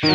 ना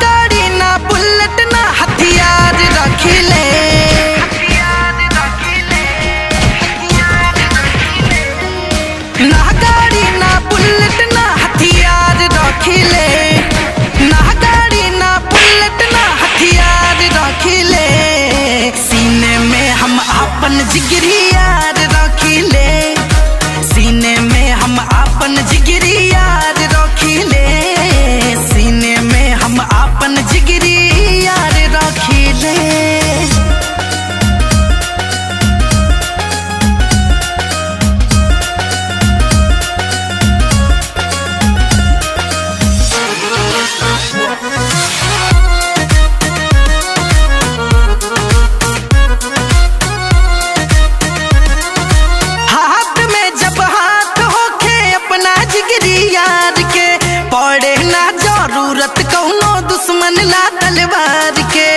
गाड़ी ना बुलेट ना हथियार रखिले, ना गाड़ी ना बुलेट ना हथियार रखिले, ना गाड़ी ना बुलेट ना हथियार रखिले। सीने में हम अपन जिगरी यार रखिले, सीने में हम अपन जिगरी यार रखिले, सीने में हम अपन जिगरी यार रखिले। हाथ में जब हाथ होखे अपना जिगरी यार के, पड़े ना जरूरत कौनो दुश्मन ला तलवार के।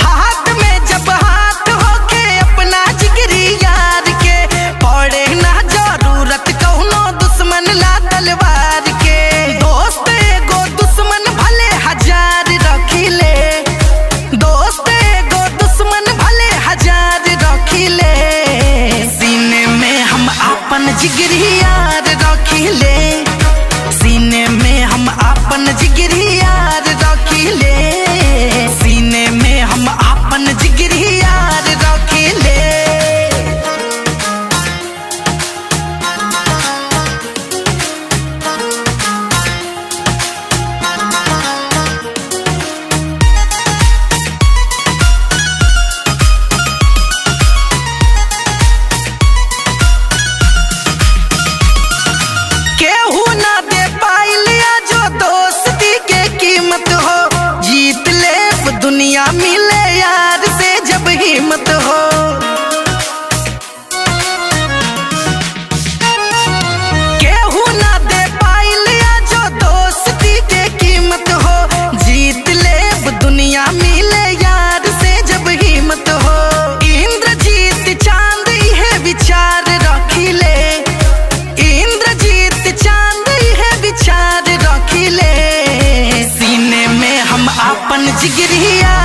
हाथ में जब हाथ होखे अपना जिगरी यार के, पड़े ना जरूरत कौनो दुश्मन ला तलवार के। दोस्त एगो दुश्मन भले हजार रखिले, दोस्त एगो दुश्मन भले हजार रखिले। सीने में हम अपन जिगरी यार रखिले, सीने में हम अपन जिगरी यार रखिले, सीने में हम अपन जिगरी यार रखिले। केहू ना दे पाइलिया जो दोस्ती के कीमत हो, जीत ले दुनिया मिले यार से जब हिम्मत हो। केहू ना दे पाइलिया जो दोस्ती के कीमत हो, जीत ले दुनिया मिले यार से जब हिम्मत हो। इंद्रजीत चांद है विचार रखिले, इंद्रजीत चांद है विचार रखिले। सीने में हम अपन जिगरी यार